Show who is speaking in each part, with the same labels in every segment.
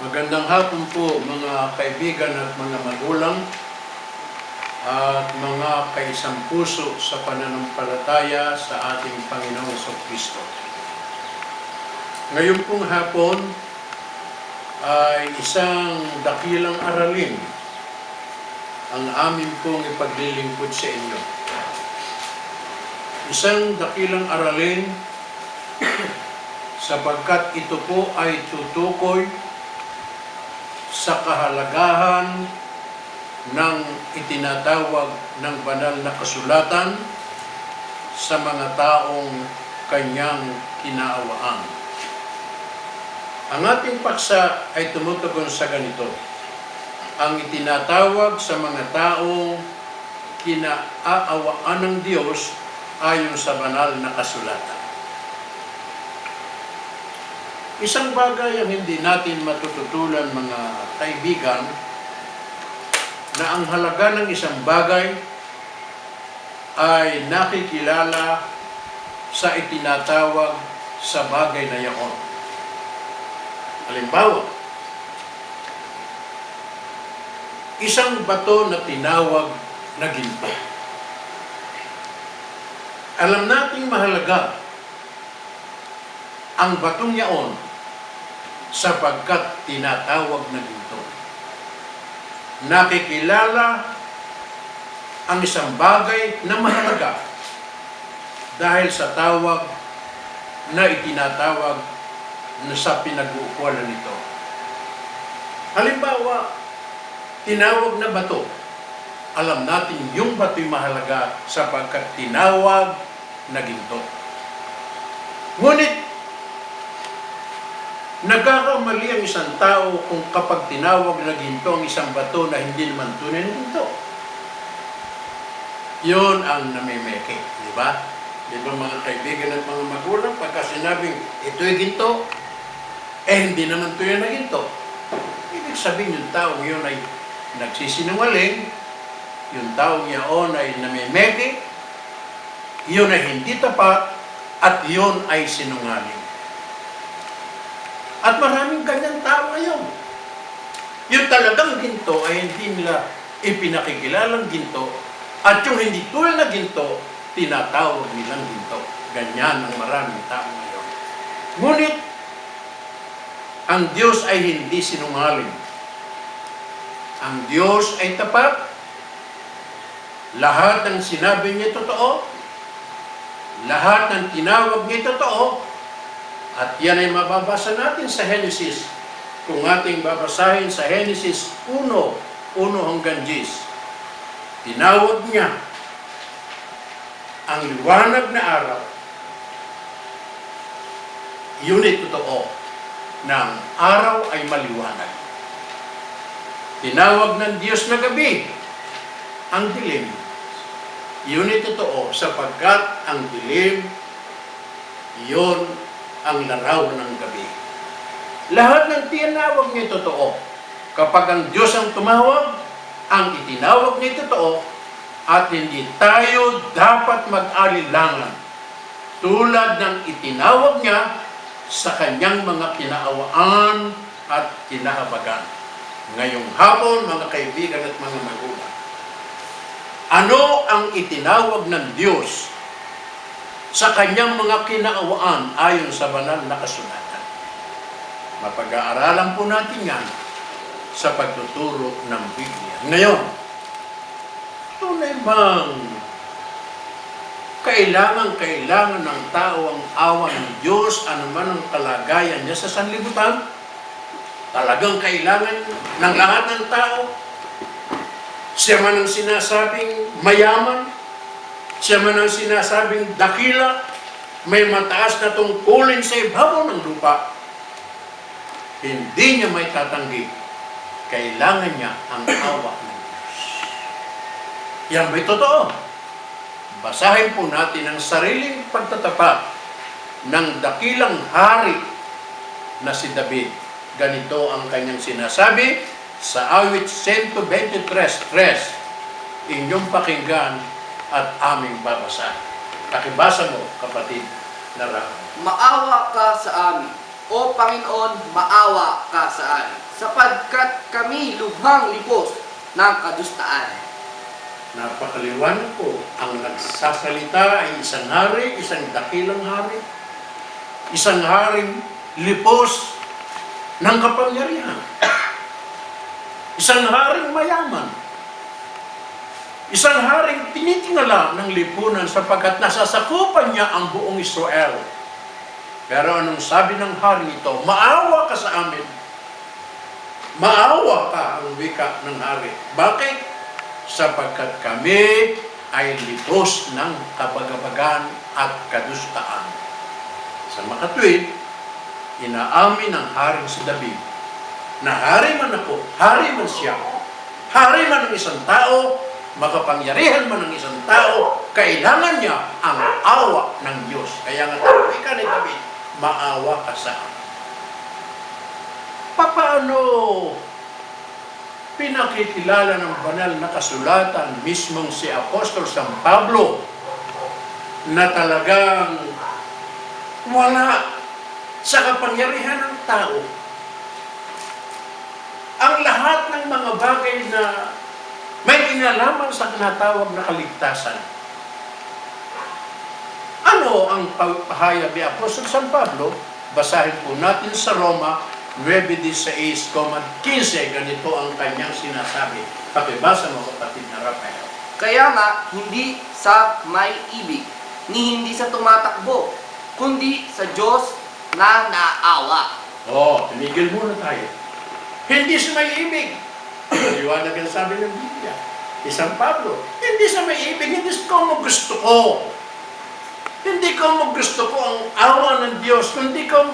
Speaker 1: Magandang hapon po mga kaibigan at mga magulang at mga kaisang puso sa pananampalataya sa ating Panginoong Kristo. Ngayon pong hapon ay isang dakilang aralin ang amin pong ipaglilingkod sa inyo. Isang dakilang aralin sapagkat ito po ay tutukoy sa kahalagahan ng itinatawag ng banal na kasulatan sa mga taong kanyang kinaawaan. Ang ating paksa ay tumutugon sa ganito: ang itinatawag sa mga taong kinaawaan ng Diyos ayon sa banal na kasulatan. Isang bagay ang hindi natin matututulan, mga kaibigan, na ang halaga ng isang bagay ay nakikilala sa itinatawag sa bagay na iyon. Halimbawa, isang bato na tinawag na ginto. Alam nating mahalaga ang batong iyon sapagkat tinatawag na ginto. Nakikilala ang isang bagay na mahalaga dahil sa tawag na itinatawag na sa pinag-uukulan nito. Halimbawa, tinawag na bato. Alam natin yung bato'y mahalaga sapagkat tinawag na ginto. Ngunit, nagkakamali ang isang tao kung kapag tinawag na ginto ang isang bato na hindi naman tunay na ginto. Yun ang namimeke, di ba? Di ba mga kaibigan at mga magulang, pagka sinabing ito'y ginto, hindi naman tunay na ginto. Ibig sabihin yung taong yun ay nagsisinungaling, yung taong yun ay namimeke, yun ay hindi tapat, at yun ay sinungaling. At maraming ganyang tao ngayon. Yung talagang ginto ay hindi nila ipinakikilalang ginto, at yung hindi tunay na ginto, tinatawag nilang ginto. Ganyan ang maraming tao ngayon. Ngunit, ang Diyos ay hindi sinungaling. Ang Diyos ay tapat. Lahat ng sinabi niya totoo. Lahat ng tinawag niya totoo. At yan ay mababasa natin sa Genesis. Kung ating babasahin sa Genesis 1, 1 hanggang 10. Tinawag niya ang liwanag na araw. Yun ay totoo na ang araw ay maliwanag. Tinawag ng Diyos na gabi ang dilim. Yun ay totoo sapagkat ang dilim, yun ang larawan ng gabi. Lahat ng tinawag niya totoo. Kapag ang Diyos ang tumawag, ang itinawag niya totoo, at hindi tayo dapat mag-alilangan tulad ng itinawag niya sa kanyang mga kinaawaan at kinahabagan. Ngayong hapon, mga kaibigan at mga magulang, ano ang itinawag ng Diyos sa kanyang mga kinaawaan ayon sa banal na kasulatan? Mapag-aaralan po natin yan sa pagtuturo ng Biblia. Ngayon, tunay bang kailangan ng tao ang awa ng Diyos anuman ang kalagayan niya sa sanlibutan? Talagang kailangan ng lahat ng tao? Siya man ang sinasabing mayaman, siya man ang sinasabing dakila, may mataas na tungkulin sa ibabaw ng lupa, hindi niya may tatanggi. Kailangan niya ang awa ng Diyos. Yan ba'y totoo? Basahin po natin ang sariling pagtatapat ng dakilang hari na si David. Ganito ang kanyang sinasabi sa awit 123:3. Inyong pakinggan at aming babasahin. Pakibasa mo, kapatid na Rahab.
Speaker 2: Maawa ka sa amin. O Panginoon, maawa ka sa amin. sapagkat kami lubhang lipos ng kadustaan.
Speaker 1: Napakaliwanag po. Ang nagsasalita ay isang hari, isang dakilang hari. Isang haring lipos ng kapangyarihan. Isang haring mayaman. Isang haring tinitingala ng lipunan sapagkat nasasakupan niya ang buong Israel. Pero anong sabi ng hari ito? Maawa ka sa amin. Maawa ka, ang wika ng hari. Bakit? Sapagkat kami ay lipos ng kabagabagan at kadustaan. Sa makatwid, inaamin ng haring si David na hari man ako, hari man siya, hari man ang isang tao, makapangyarihan man ang isang tao, kailangan niya ang awa ng Diyos. Kaya nga tabi ka ni David, maawa ka sa amin. Paano pinakikilala ng banal na kasulatan mismong si Apostol San Pablo na talagang wala sa kapangyarihan ng tao ang lahat ng mga bagay na may kinalaman sa tinatawag na kaligtasan? Ano ang pahayag ni Apostol San Pablo? Basahin po natin sa Roma 9:16-15. Ganito ang kanyang sinasabi. Pakibasa mo, kapatid na Rafael.
Speaker 2: Kaya nga, hindi sa may ibig, ni hindi sa tumatakbo, kundi sa Diyos na naawa.
Speaker 1: Tumigil muna tayo. Hindi sa may ibig. Maliwanag ang sabi ng Biblia. Isang Pablo, hindi sa may ibig, hindi ko gusto ko. Hindi ko gusto ko ang awa ng Diyos. Hindi ko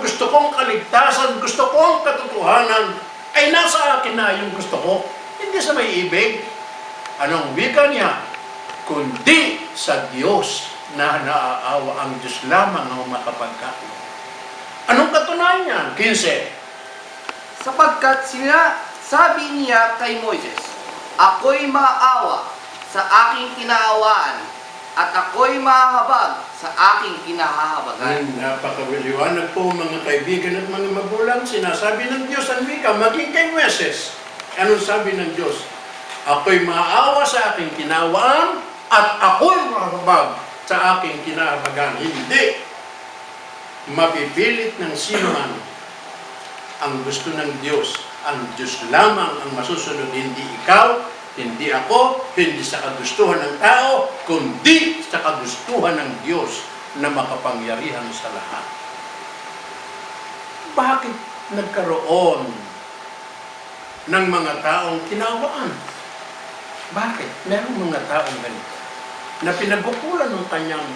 Speaker 1: gusto ko ang kaligtasan. Gusto ko ang katotohanan. Ay nasa akin na yung gusto ko. Hindi sa may ibig. Anong wika niya? Kundi sa Diyos na naaawa. Ang Diyos lamang ang makapagkakita. Anong katunayan niyan? 15.
Speaker 2: Sapagkat sabi niya kay Moises, ako'y maawa sa aking kinaawaan, at ako'y mahahabag sa aking kinahahabagan.
Speaker 1: Napakaliwanag po mga kaibigan at mga magulang. Sinasabi ng Diyos ang wika, maging kay Moises. Anong sabi ng Diyos? Ako'y maawa sa aking kinawaan at ako'y mahahabag sa aking kinahabagan. Hindi mapipilit ng sino man ang gusto ng Diyos. Ang Diyos lamang ang masusunod, hindi ikaw, hindi ako, hindi sa kagustuhan ng tao, kundi sa kagustuhan ng Diyos na makapangyarihan sa lahat. Bakit nagkaroon ng mga taong kinawaan? Bakit? Merong mga taong ganito na pinagukulan ng kanyang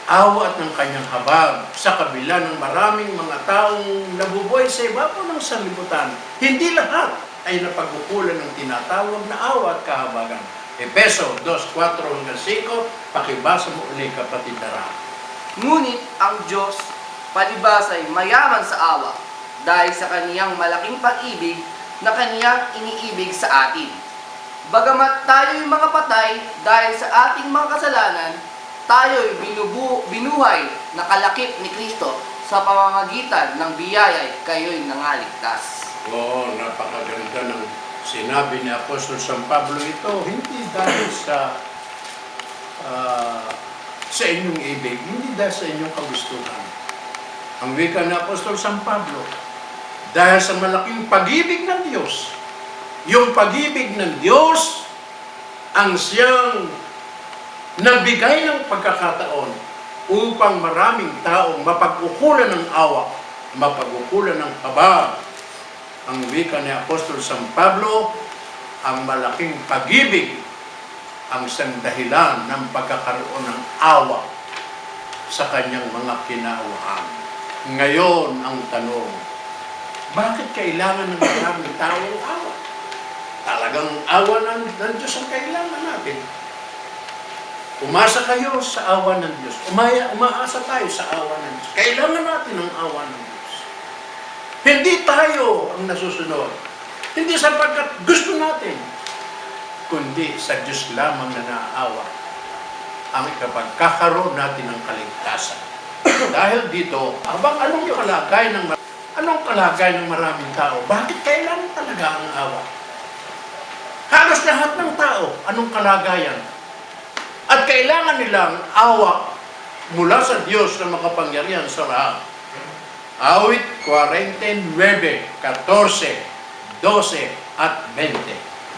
Speaker 1: awa at ng kanyang habag sa kabila ng maraming mga taong nabubuhay sa ibabaw ng sanlibutan. Hindi lahat ay napagkukulan ng tinatawag na awa at kahabagan. Efeso 2:4-5, pakibasa mo ulit, kapatid na Ra.
Speaker 2: Ngunit ang Diyos palibas ay mayaman sa awa dahil sa kaniyang malaking pag-ibig na kaniyang iniibig sa atin. Bagamat tayo'y mga patay dahil sa ating mga kasalanan, tayo'y binuhay na kalakip ni Kristo sa pamamagitan ng biyaya'y kayo'y nangaligtas.
Speaker 1: Napakaganda ng sinabi ni Apostol San Pablo ito. Hindi dahil sa inyong ibig, hindi dahil sa inyong kagustuhan. Ang wika ni Apostol San Pablo, dahil sa malaking pag-ibig ng Diyos. Yung pag-ibig ng Diyos ang siyang nagbigay ng pagkakataon upang maraming taong mapag-ukulan ng awa, mapag-ukulan ng habag. Ang wika ni Apostol San Pablo, ang malaking pag-ibig ang siyang dahilan ng pagkakaroon ng awa sa kanyang mga kinauhan. Ngayon ang tanong, bakit kailangan ng maraming taong awa? Talagang awa ng Diyos ang kailangan natin. Umasa kayo sa awa ng Diyos. Umaasa tayo sa awa ng Diyos. Kailangan natin ang awa ng Diyos. Hindi tayo ang nasusunod. Hindi sapagkat gusto natin, kundi sa Diyos lamang na naaawa ang ikapagkakaroon natin ng kaligtasan. Dahil dito, abang anong kalagay ng Anong kalagayan ng maraming tao? Bakit kailangan talaga ang awa? Halos lahat ng tao, anong kalagayan? At kailangan nilang awa mula sa Diyos na makapangyarihan sa lahat. Awit 49, 14, 12 at 20.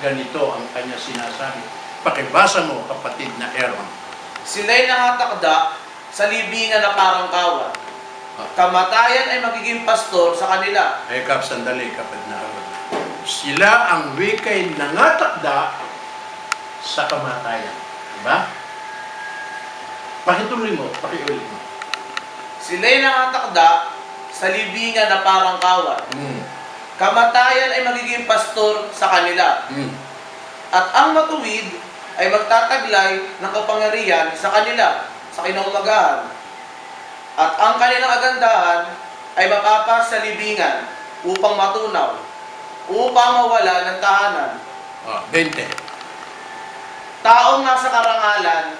Speaker 1: Ganito ang kanya sinasabi. Pakibasa mo, kapatid na Aaron.
Speaker 2: Sila'y nangatakda sa libingan na parang kawan. Kamatayan ay magiging pastor sa kanila.
Speaker 1: Ay, sandali, kapatid na Aaron. Sila ang wikay nangatakda sa kamatayan. Diba? Pakituloy mo, pakiulit mo.
Speaker 2: Sila'y nangatakda sa libingan na parang kawan. Kamatayan ay magiging pastor sa kanila. At ang matuwid ay magtataglay ng kapangyarihan sa kanila sa kinaumagahan. At ang kanilang agandahan ay mapapas sa libingan upang matunaw, upang mawala ng tahanan.
Speaker 1: 20.
Speaker 2: Taong nasa karangalan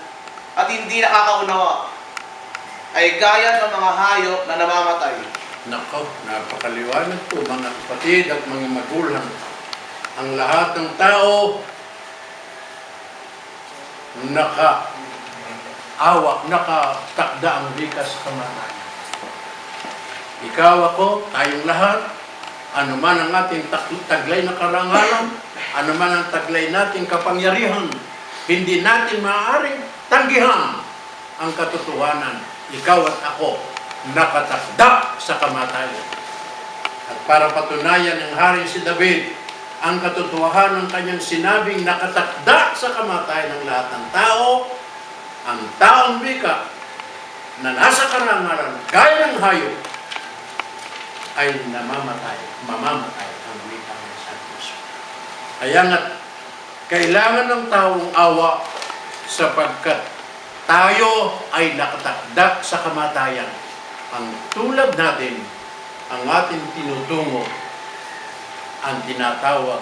Speaker 2: at hindi nakakaunawa ay gaya ng mga hayop na namamatay.
Speaker 1: Nako, napakaliwanag po mga kapatid at mga magulang. Ang lahat ng tao nakatakda ang likas sa kamatayan. Ikaw, ako, tayong lahat, anuman ang ating taglay na karangalan, anuman ang taglay nating kapangyarihan, hindi natin maaaring tanggihan ang katotohanan. Ikaw at ako, nakatakda sa kamatayan. At para patunayan ng hari si David, ang katotohanan ng kanyang sinabing nakatakda sa kamatayan ng lahat ng tao, ang taong wika na nasa karangalan, gaya ng hayop, ay mamamatay ang wika ng Santos. Kaya nga, kailangan ng taong awa sapagkat tayo ay nakatakda sa kamatayan. Ang tulad natin, ang ating tinutungo, ang tinatawag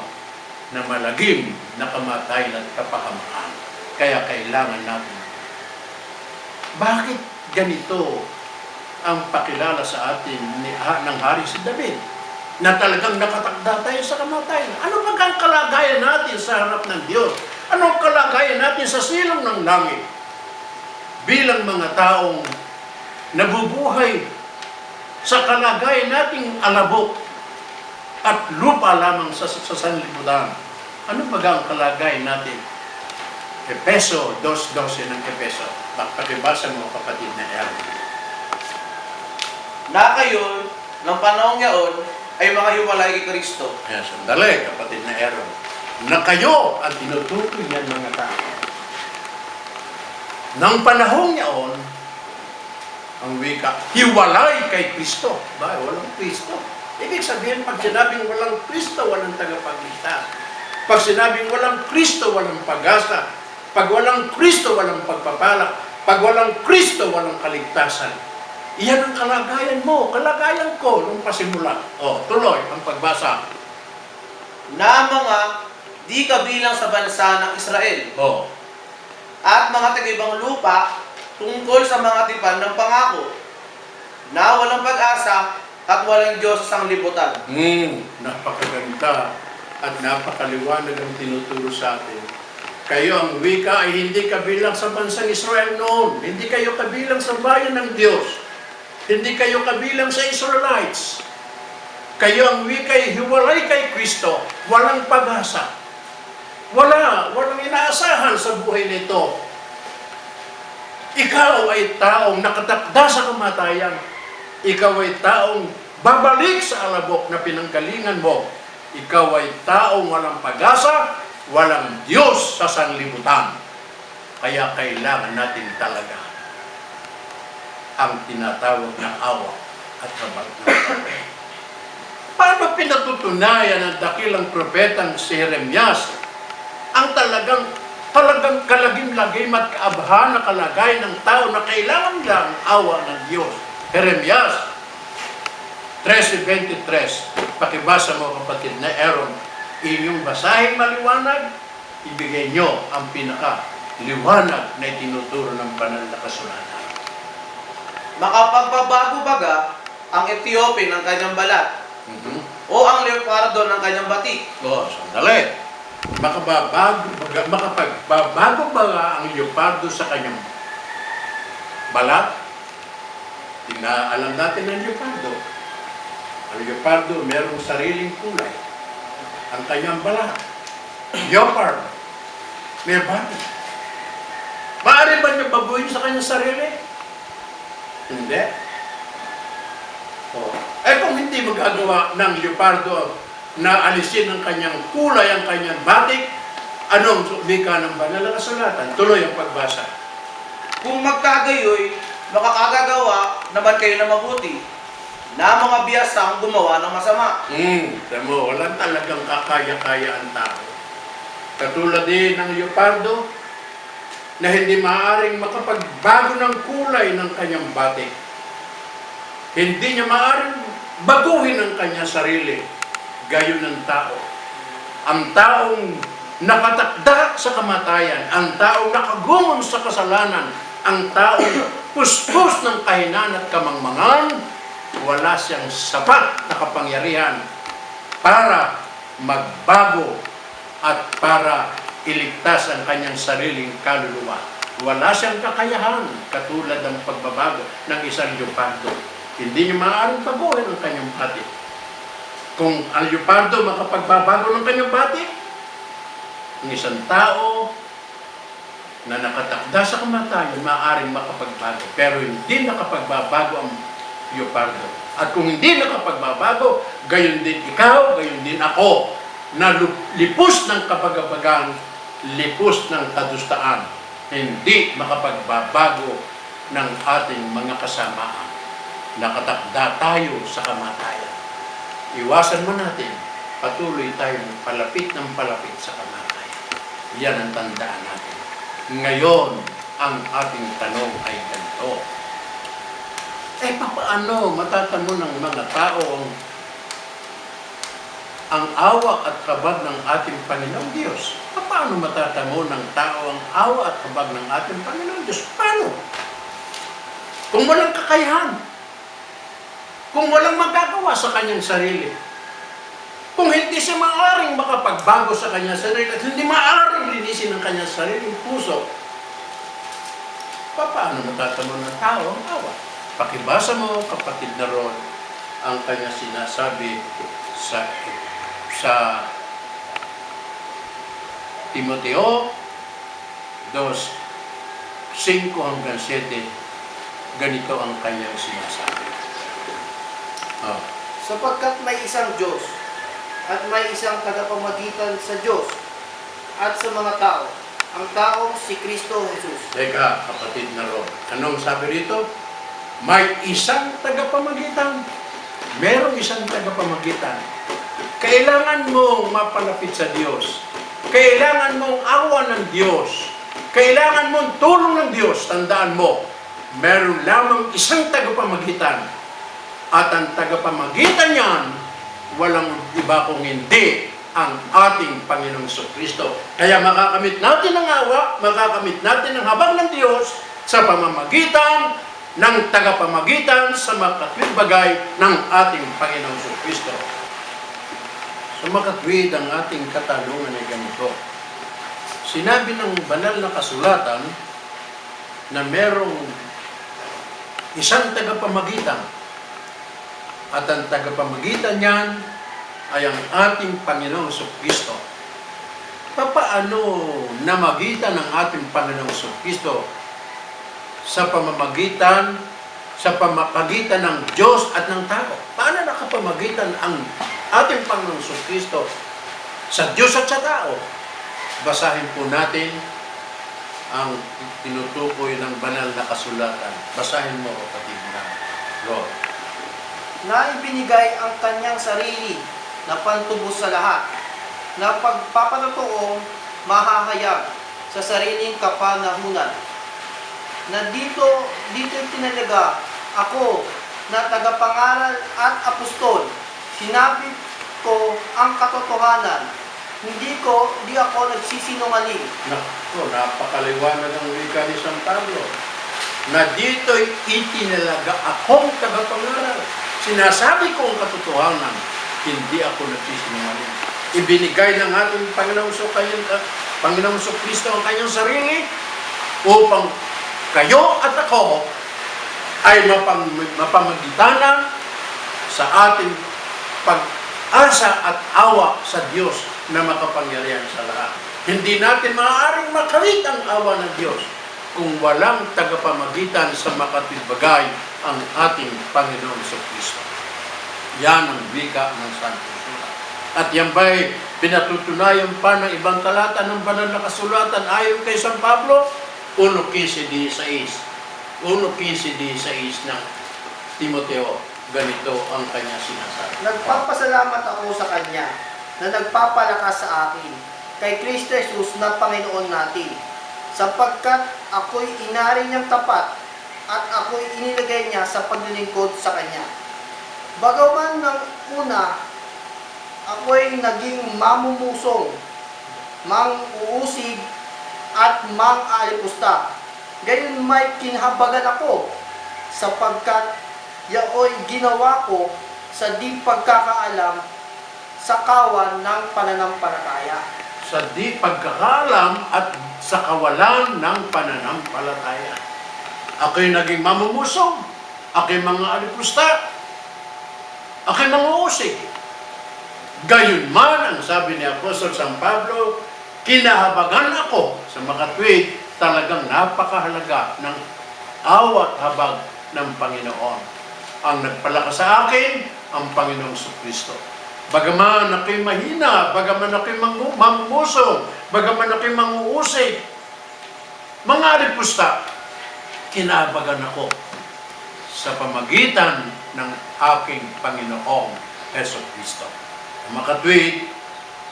Speaker 1: na malagim na kamatayan at kapahamaan. Kaya kailangan natin. Bakit ganito ang pakilala sa atin ng hari si David? Na talagang nakatakda tayo sa kamatayan. Ano ba ang kalagayan natin sa harap ng Diyos? Ano ang kalagayan natin sa silong ng langit? Bilang mga taong nabubuhay sa kalagayan nating alabok at lupa lamang sa sanlibutan. Ano ba ang kalagayan natin? Efeso 2:12 ng Efeso. Pakibasa mo, kapatid na Aaron.
Speaker 2: Na kayo, ng panahong yaon, ay mga hiwalay kay Kristo.
Speaker 1: Sandali, kapatid na Aaron. Na kayo ang tinutukoy yan mga tao. Nang panahong yaon, ang wika, hiwalay kay Kristo. Ba, walang Kristo. Ibig sabihin, pag sinabing walang Kristo, walang tagapagligtas. Pag sinabing walang Kristo, walang pag-asa. Pag walang Kristo, walang pagpapala. Pag walang Kristo, walang kaligtasan. Iyan ang kalagayan mo, kalagayan ko nung pasimula. Tuloy ang pagbasa.
Speaker 2: Na mga di kabilang sa bansa ng Israel. At mga taga-ibang lupa tungkol sa mga tipan ng pangako na walang pag-asa at walang Diyos sa sanglibutan.
Speaker 1: Napakaganda at napakaliwanag ang tinuturo sa atin. Kayo ang wika ay hindi kabilang sa bansang Israel noon. Hindi kayo kabilang sa bayan ng Diyos. Hindi kayo kabilang sa Israelites. Kayo ang wika ay hiwalay kay Kristo. Walang pag-asa. Walang inaasahan sa buhay nito. Ikaw ay taong nakatakda sa kamatayan. Ikaw ay taong babalik sa alabok na pinanggalingan mo. Ikaw ay taong walang pag-asa, walang Diyos sa sanlibutan. Kaya kailangan natin talaga ang tinatawag na awa at habag ng tao. Paano pinatutunayan ng dakilang propetang si Jeremias ang talagang kalagim-lagim at kaabhan na kalagay ng tao na kailangan lang awa ng Diyos? Jeremias 13:23. Pakibasa mo, kapatid na Aaron. Inyong basahin maliwanag, ibigay nyo ang pinaka-liwanag na itinuturo ng banal na kasulatan.
Speaker 2: Makapagbabago baga
Speaker 3: ang Ethiopin ng kanyang balat?
Speaker 1: Mhm.
Speaker 3: O ang leopardo ng kanyang batik?
Speaker 1: Sandali. Makapagbabago ba ang leopardo sa kanyang balat? Alam natin ang leopardo. Ang leopardo merong sariling kulay. Ang kanyang balat. Leopard. May balat. Maaari ba niya baguhin sa kanyang sarili? Hindi. Kung hindi magagawa ng leopardo na alisin ang kanyang kulay, ang kanyang batik, anong wika ng banal na kasulatan? Tuloy ang pagbasa.
Speaker 3: Kung magkagayoy, makakagagawa naman kayo na mabuti, na mga biyasang gumawa ng masama.
Speaker 1: Tamo, walang talagang kakaya-kaya ang tao. Katulad din ng leopardo, na hindi maaaring makapagbago ng kulay ng kanyang batik. Hindi niya maaaring baguhin ang kanyang sarili. Gayon ng tao. Ang taong nakatakda sa kamatayan, ang taong nakagumon sa kasalanan, ang taong puspos ng kahinan at kamangmangan, wala siyang sapat na kapangyarihan para magbago at para iligtas ang kanyang sariling kaluluwa. Wala siyang kakayahan katulad ng pagbabago ng isang leopardo. Hindi niya maaaring baguhin ang kanyang batik. Kung ang leopardo makapagbabago ng kanyang batik, ang isang tao na nakatakda sa kamatayan maaaring makapagbago. Pero hindi nakapagbabago ang leopardo. At kung hindi nakapagbabago, gayon din ikaw, gayon din ako, na lipos ng kabagabagan, lipos ng kadustaan, hindi makapagbabago ng ating mga kasamaan. Nakatakda tayo sa kamatayan. Iwasan mo natin, patuloy tayong palapit ng palapit sa kamatayan. Yan ang tandaan natin. Ngayon, ang ating tanong ay ganito. Paano matatamo ng mga tao ang awa at habag ng ating Panginoong Diyos? Paano matatamo ng tao ang awa at habag ng ating Panginoong Diyos? Paano? Kung walang kakayahan, kung walang magagawa sa kanyang sarili, kung hindi siya maaaring makapagbago sa kanyang sarili at hindi maaaring linisin ang kanyang sariling puso, paano matatamo ng tao ang awa? Pakibasa mo, kapatid na Ron, ang kanya sinasabi sa Timoteo 2:5-7, ganito ang kanyang sinasabi.
Speaker 2: Sapagkat may isang Diyos at may isang tagapamagitan sa Diyos at sa mga tao, ang taong si Kristo Jesus.
Speaker 1: Teka, kapatid na Ron, anong sabi rito? May isang tagapamagitan. Merong isang tagapamagitan. Kailangan mong mapalapit sa Diyos. Kailangan mong awa ng Diyos. Kailangan mong tulong ng Diyos. Tandaan mo, meron lamang isang tagapamagitan. At ang tagapamagitan niyan, walang iba kung hindi ang ating Panginoong Kristo. Kaya makakamit natin ang awa, makakamit natin ang habag ng Diyos sa pamamagitan ng tagapamagitan sa makatwid bagay ng ating Panginoong Kristo. Sa makatwid ang ating katanungan ay ganito. Sinabi ng banal na kasulatan na merong isang tagapamagitan at ang tagapamagitan niyan ay ang ating Panginoong Kristo. Paano namagitan ng ating Panginoong Kristo sa pamamagitan ng Diyos at ng tao? Paano nakapamagitan ang ating Panginoong Kristo sa Diyos at sa tao? Basahin po natin ang tinutukoy ng banal na kasulatan. Basahin mo, kapatid na Lord.
Speaker 2: Na ibinigay ang kanyang sarili na pantubos sa lahat, na pagpapatotoong mahahayag sa sariling kapanahunan. Na dito tinalaga ako na tagapangaral at apostol. Sinabi ko ang katotohanan. Di ako nagsisinungaling.
Speaker 1: Napakaliwanag ang wika ni San Pablo. Na dito'y itinalaga akong tagapangaral. Sinasabi ko ang katotohanan, hindi ako nagsisinungaling. Ibinigay ng ating Panginoong Kristo ang kanyang sarili upang kayo at ako ay mapamagitanan sa ating pag-asa at awa sa Diyos na makapangyarihan sa lahat. Hindi natin maaaring makamit ang awa ng Diyos kung walang tagapamagitan sa makatibagay ang ating Panginoong Kristo. Yan ang wika ng Santong Sulat. At yan ba'y pinatutunayan pa ng ibang talata ng banal na kasulatan ayon kay San Pablo? 1:15-16. 1:15-16 ng Timoteo. Ganito ang kanya sinasabi.
Speaker 4: Nagpapasalamat ako sa Kanya na nagpapalakas sa akin kay Kristo Jesus na Panginoon natin, sapagkat ako'y inari niyang tapat at ako'y inilagay niya sa paglilingkod sa Kanya. Bagaman ng una, ako'y naging mamumusong, mang-uusig at mang-alipusta. Gayon may kinhabagan ako, sapagkat yaoy ginawa ko sa di pagkakaalam sa kawan ng pananampalataya.
Speaker 1: Sa di pagkakaalam at sa kawalan ng pananampalataya. Ako'y naging mamumusong, ako'y mga alipusta, ako'y mga usig. Gayunman, ang sabi ni Apostol San Pablo, kinahabagan ako sa makatwid, talagang napakahalaga ng awat habag ng Panginoon. Ang nagpalakas sa akin, ang Panginoong Kristo. Bagaman ako'y mahina, bagaman ako'y mamumusong, bagaman ako'y manguusig, mga alipusta, kinahabagan ako sa pamagitan ng aking Panginoong Kristo. Makatwid,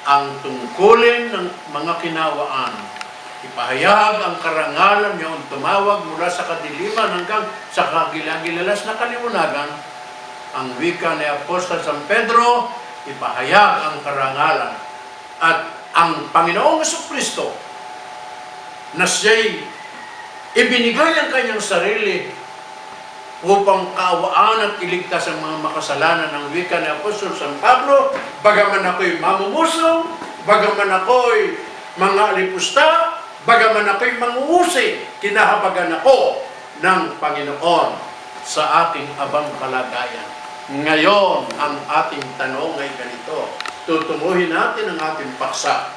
Speaker 1: ang tungkulin ng mga kinawaan, ipahayag ang karangalan niyong tumawag mula sa kadiliman hanggang sa kagilagilalas na kaliwanagan. Ang wika ni Apostol San Pedro, ipahayag ang karangalan. At ang Panginoong Kristo na siya'y ibinigay ang kanyang sarili upang kaawaan at iligtas ang mga makasalanan ng wika ni Apostol San Pablo, bagaman ako'y mamumusong, bagaman ako'y mga alipusta, bagaman ako'y manguusig, kinahabagan ako ng Panginoon sa ating abang kalagayan. Ngayon, ang ating tanong ay ganito. Tutunguhin natin ang ating paksa.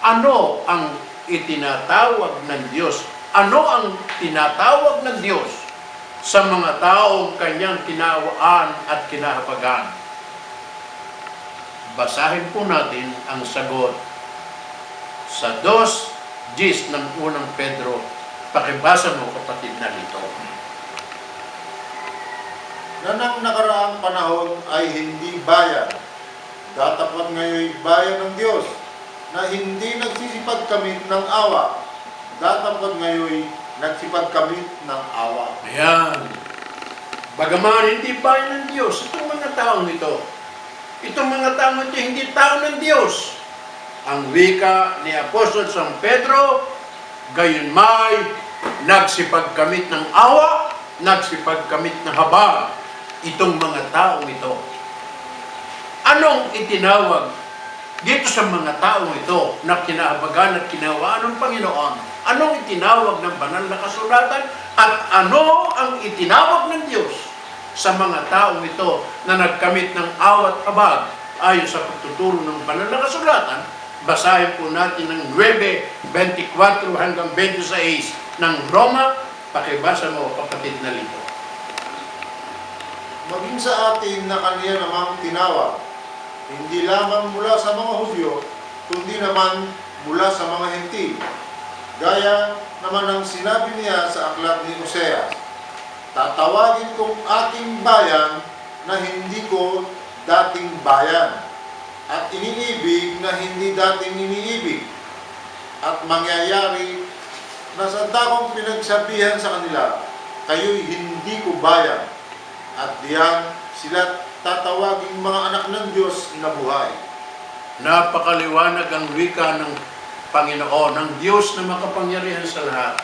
Speaker 1: Ano ang itinatawag ng Diyos? Ano ang tinatawag ng Diyos sa mga taong kanyang kinawaan at kinahabagan? Basahin po natin ang sagot sa 2:10 ng unang Pedro. Pakibasa mo, kapatid na lito.
Speaker 5: Na ng nakaraang panahon ay hindi bayan, datapat ngayon bayan ng Diyos, na hindi nagsisipagkamit ng awa, datapat ngayon nagsipagkamit ng awa.
Speaker 1: Ayan. Bagaman hindi bayan ng Diyos, itong mga taong ito, hindi tao ng Diyos. Ang wika ni Apostol San Pedro, gayon may nagsipagkamit ng awa, nagsipagkamit ng habag, itong mga taong ito. Anong itinawag dito sa mga taong ito na kinahabagan at kinawaan ng Panginoon? Anong itinawag ng banal na kasulatan? At ano ang itinawag ng Diyos sa mga taong ito na nagkamit ng awat habag ayon sa pagtuturo ng banal na kasulatan? Basahin po natin ng 9:24 hanggang 26 ng Roma. Pakibasa mo, kapatid na lito.
Speaker 5: Maging sa atin na kaniya namang tinawag, hindi lamang mula sa mga Hudyo, kundi naman mula sa mga Hentil. Gaya naman ang sinabi niya sa aklat ni Oseas, tatawagin kong aking bayan na hindi ko dating bayan, at iniibig na hindi dating iniibig, at mangyayari na sa dakong pinagsabihan sa kanila, kayo'y hindi ko bayan, at diyan sila tatawaging mga anak ng Diyos na buhay.
Speaker 1: Napakaliwanag ang wika ng Panginoon, ng Diyos na makapangyarihan sa lahat.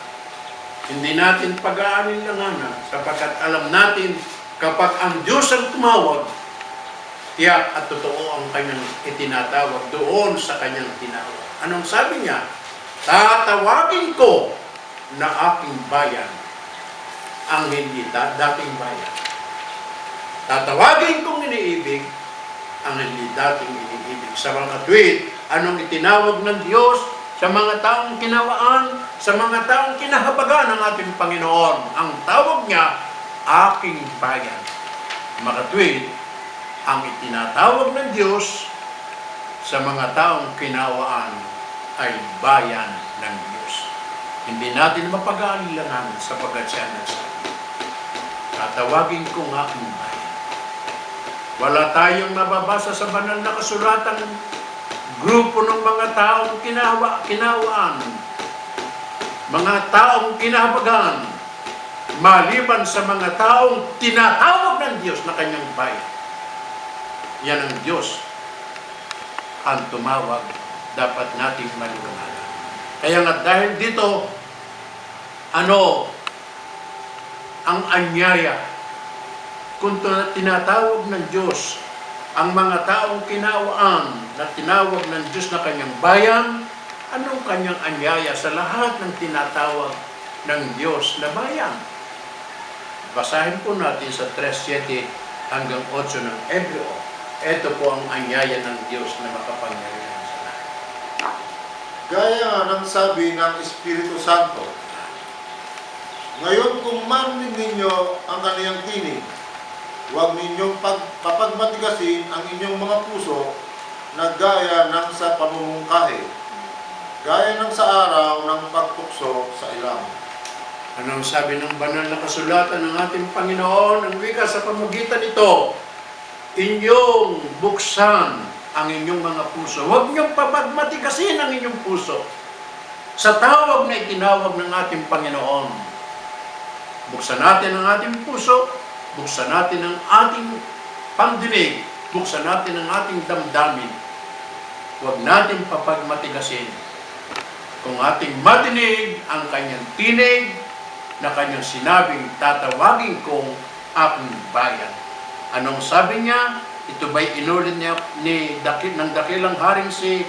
Speaker 1: Hindi natin pag-aanin lang sapagkat alam natin Kapag ang Diyos ang tumawag, tiyak at totoo ang kanyang itinatawag doon sa kanyang tinawag. Anong sabi niya? Tatawagin ko na aking bayan ang hindi dating bayan. Tatawagin kong iniibig ang hindi dating iniibig. Sa mga tuwid, anong itinawag ng Diyos sa mga taong kinawaan, sa mga taong kinahabagan ng ating Panginoon? Ang tawag niya, aking bayan. Mga tuwid, ang itinatawag ng Diyos sa mga taong kinawaan ay bayan ng Diyos. Hindi natin mapag-aalilangan sapagkat siya nagsabi, tatawagin ko nga ang bayan. Wala tayong nababasa sa banal na kasulatan grupo ng mga taong kinawaan, mga taong kinahabagan, maliban sa mga taong tinatawag ng Diyos na kanyang bayan. Yan ang Diyos ang tumawag, dapat nating maliwanagan. Kaya nga dahil dito, ang anyaya, kung tinatawag ng Diyos ang mga taong kinawaan na tinawag ng Diyos na kanyang bayan, anong kanyang anyaya sa lahat ng tinatawag ng Diyos na bayan? Basahin po natin sa 3:7 hanggang 8 ng Hebreo. Ito po ang anyaya ng Diyos na makapangyarihan sa lahat.
Speaker 5: Gaya nga ng sabi ng Espiritu Santo, ngayon kung marinig ninyo ang kaniyang tinig, huwag ninyong papagmatigasin ang inyong mga puso na gaya ng sa pamumungkahi, gaya ng sa araw ng pagtukso sa ilang.
Speaker 1: Anong sabi ng banal na kasulatan ng ating Panginoon? Ang wika sa pamagitan nito, inyong buksan ang inyong mga puso. Huwag niyong papagmatigasin ang inyong puso sa tawag na itinawag ng ating Panginoon. Buksan natin ang ating puso, buksan natin ang ating pandinig, buksan natin ang ating damdamin. Huwag natin papagmatigasin. Kung ating matinig ang kanyang tinig na kanyang sinabing, tatawagin kong aking bayan. Anong sabi niya? Ito ba'y inulit niya ng dakilang haring si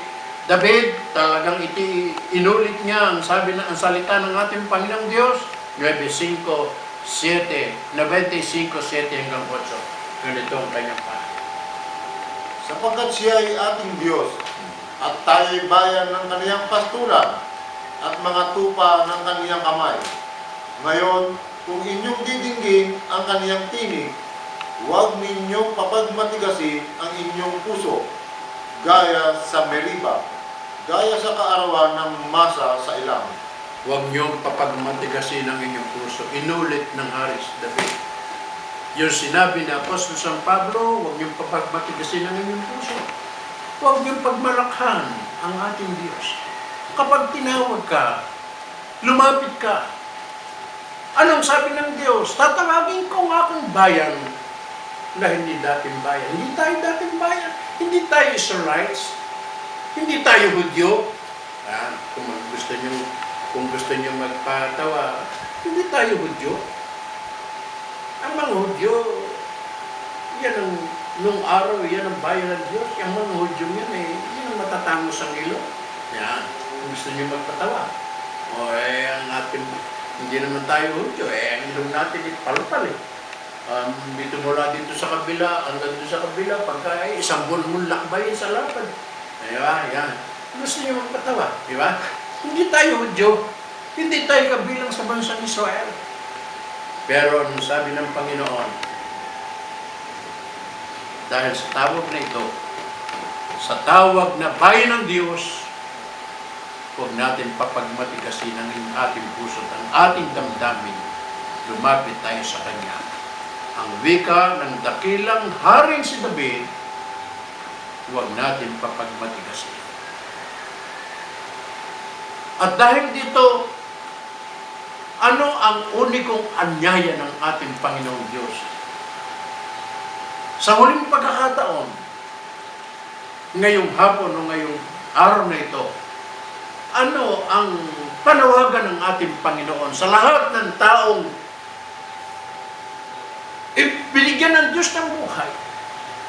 Speaker 1: David? Talagang inulit niya ang sabi ang salita ng ating Panginoong Diyos? 95:7 hanggang 8. Ganito ang kanyang pahay.
Speaker 5: Sapagkat siya ay ating Diyos, at tayo'y bayan ng kaniyang pastulan, at mga tupa ng kaniyang kamay. Ngayon, kung inyong didinggin ang kaniyang tinig, huwag ninyong papagmatigasin ang inyong puso, gaya sa Meriba, gaya sa kaarawan ng Masa sa ilang.
Speaker 1: Huwag niyong papagmatigasin ang inyong puso. Inulit ng Haris David. Yung sinabi ni Apostol San Pablo, huwag niyong papagmatigasin ang inyong puso. Huwag niyong pagmalakhan ang ating Diyos. Kapag tinawag ka, lumapit ka. Anong sabi ng Diyos? Tatawagin ko ang aking bayan na hindi dating bayan. Hindi tayo dating bayan. Hindi tayo Israelites. Hindi tayo Hudyo. Kung gusto niyo magpatawa, hindi tayo Hudyo. Ang mga Hudyo, yan ang, nung araw, yan ang bayan ng Diyos. Yung mga Hudyo yan, yan ang matatangos ang ilong. Yan, kung gusto niyo magpatawa. Ang ating, hindi naman tayo Hudyo, ang ilong natin, palpal dito mula dito sa kabila, hanggang dito sa kabila, pagka isang buwan lakbayin sa lapad. Yan. Gusto niyo magpatawa, di ba? Hindi tayo Hudyo. Hindi tayo kabilang sa bansang Israel. Pero ano sabi ng Panginoon? Dahil sa tawag na ito, sa tawag na bayan ng Diyos, huwag natin papagmatigasin ang ating puso at ang ating damdamin. Lumapit tayo sa Kanya. Ang wika ng dakilang haring si David, huwag natin papagmatigasin. At dahil dito, ano ang unikong anyaya ng ating Panginoong Diyos? Sa huling pagkakataon, ngayong hapon o ngayong araw na ito, ano ang panawagan ng ating Panginoon sa lahat ng taong binigyan ng Diyos ng buhay.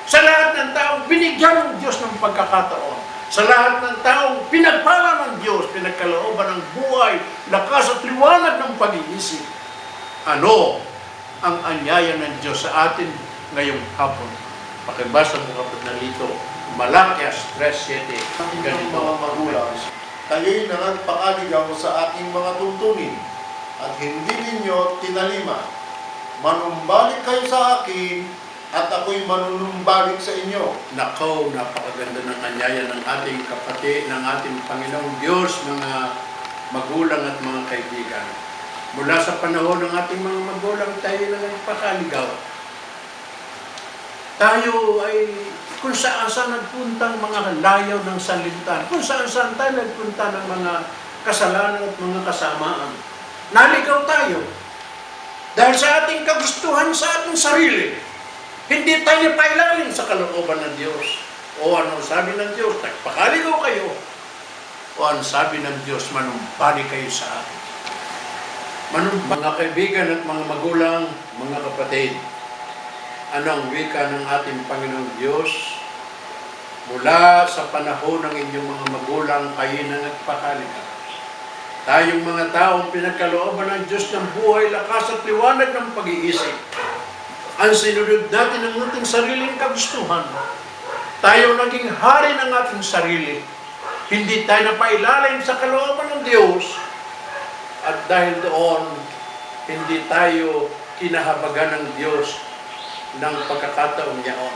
Speaker 1: Sa lahat ng taong binigyan ng Diyos ng pagkakataon. Sa lahat ng taong pinagpala ng Diyos, pinagkalooban ng buhay, lakas at liwanag ng pag-iisip. Ano ang anyaya ng Diyos sa atin ngayong hapon? Pakibasa mo kapag nalito, Malakias 3:7.
Speaker 5: Ang
Speaker 1: Ganito.
Speaker 5: mga magulang, kayo'y nangagpaaligaw sa aking mga tuntunin, at hindi ninyo tinalima. Manumbalik kayo sa akin, at ako'y manunumbalik sa inyo.
Speaker 1: Nakaw, napakaganda ng anyaya ng ating kapatid, ng ating Panginoong Diyos, mga magulang at mga kaibigan. Mula sa panahon ng ating mga magulang, tayo lang ang pakaligaw. Tayo ay kung saan-saan nagpunta ang mga layaw ng sanlibutan, kung saan-saan tayo nagpunta ng mga kasalanan at mga kasamaan. Naligaw tayo. Dahil sa ating kagustuhan sa ating sarili, hindi tayo pailalim sa kalooban ng Diyos. O ano sabi ng Diyos? Nagpakaligaw kayo. O ano sabi ng Diyos? Manumbalik kayo sa akin. Mga kaibigan at mga magulang, mga kapatid, anong wika ng ating Panginoong Diyos? Mula sa panahon ng inyong mga magulang, kayo na nagpakaligaw. Tayong mga taong pinagkalooban ng Diyos ng buhay, lakas at liwanag ng pag-iisip. Ang sinunod natin ang ating sariling kagustuhan. Tayo naging hari ng ating sarili. Hindi tayo napailalim sa kalooban ng Diyos. At dahil doon, hindi tayo kinahabagan ng Diyos ng pagkakataong niyaon.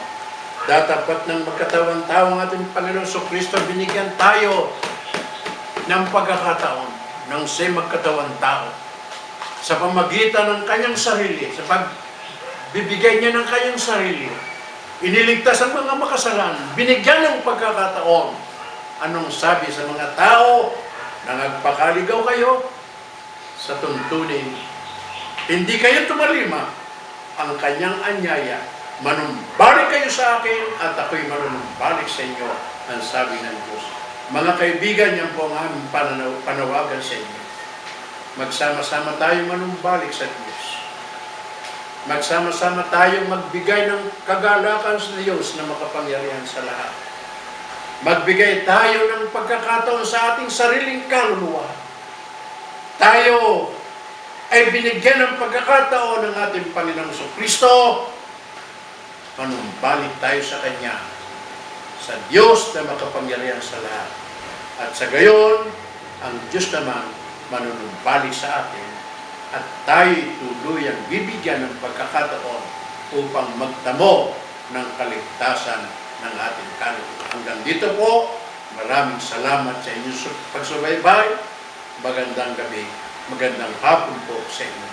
Speaker 1: Datapat ng magkatawang tao ang ating Panginoon Kristo, binigyan tayo ng pagkakataon ng siya'y magkatawang tao. Sa pamagitan ng kanyang sarili, sa pagbibigay niya ng kanyang sarili, iniligtas ang mga makasalanan, binigyan ng pagkakataon. Anong sabi sa mga tao na nagpakaligaw kayo? Sa tuntunin, hindi kayo tumalima ang kanyang anyaya. Manumbalik kayo sa akin at ako'y manumbalik sa inyo, ang sabi ng Diyos. Mga kaibigan, yan po ang aming panawagan sa inyo. Magsama-sama tayo manumbalik sa Diyos. Magsama-sama tayong magbigay ng kagalakan sa Diyos na makapangyarihan sa lahat. Magbigay tayo ng pagkakataon sa ating sariling kaluluwa. Tayo ay binigyan ng pagkakataon ng ating Panginoong Kristo. Manumbalik tayo sa Kanya, sa Diyos na makapangyarihan sa lahat. At sa gayon, ang Diyos naman manunumbalik sa atin at tayo'y tuluyang bibigyan ng pagkakataon upang magtamo ng kaligtasan ng ating kaluluwa. Hanggang dito po, maraming salamat sa inyong pagsubaybay. Magandang gabi, magandang hapon po sa inyo.